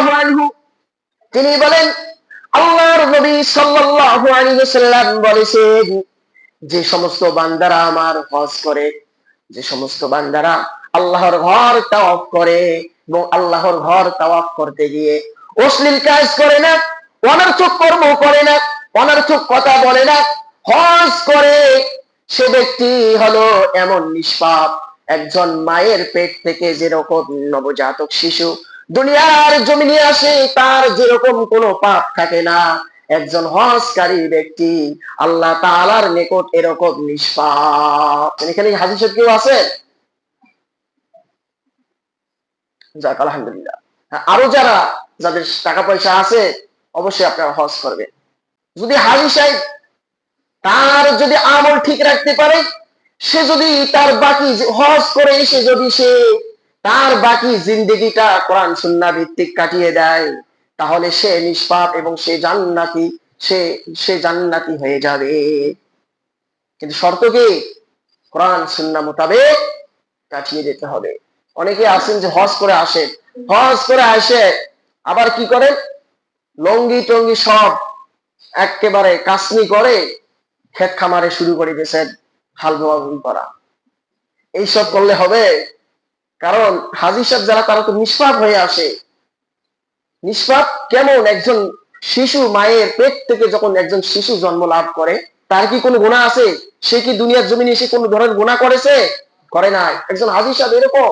রাদিয়াল্লাহু আনহু তিনি বলেন, আল্লাহর নবী সাল্লাল্লাহু আলাইহি ওয়াসাল্লাম বলেছেন, যে সমস্ত বান্দারা আমার হজ করে, যে সমস্ত বান্দারা আল্লাহর ঘর তাওয়াফ করে এবং আল্লাহর ঘর তাওয়াফ করতে গিয়ে অশ্লীল কাজ করে না, অনর্থক কর্ম করে না, অনর্থক কথা বলে না, হজ করে, সে ব্যক্তি হলো এমন নিষ্পাপ, একজন মায়ের পেট থেকে যেরকম নবজাতক শিশু দুনিয়ার জমিনে আসে তার যেরকম কোনো পাপ থাকে না, একজন হজকারী ব্যক্তি আল্লাহ তাআলার নিকট এরকম নিষ্পাপ। এখানে হাদিস কেউ আছে? যাক আলহামদুলিল্লাহ। আরো যাদের টাকা পয়সা আছে অবশ্যই আপনারা হজ করবেন। যদি হাজী সাহেব তার যদি আমল ঠিক রাখতে পারে, সে যদি তার বাকি হজ করে এসে যদি সে তার বাকি জিন্দেগিটা কোরআন সুন্নাহ ভিত্তিক কাটিয়ে দেয়, তাহলে সে নিষ্পাপ এবং সে জান্নাতি হয়ে যাবে। কিন্তু শর্ত কি? কোরআন সুন্নাহ মোতাবেক কাটিয়ে দিতে হবে। অনেকে আছেন যে হজ করে আসে, হজ করে আসে আবার কি করে, লঙ্গি টঙ্গি সব একেবারে কাসনি করে ক্ষেত খামারে শুরু করে দিয়েছেন হাল বোয়াবুই করা। এইসব করলে হবে? কারণ হাজী সাহেব যারা তারা তো নিষ্পাপ হয়ে আসে। নিষ্পাপ কেমন? একজন শিশু মায়ের পেট থেকে যখন একজন শিশু জন্ম লাভ করে, তার কি কোনো গুনাহ আছে? সে কি দুনিয়ার জমিনে এসে কোনো ধরনের গুনাহ করেছে? করে নাই। একজন হাজী সাহেব এরকম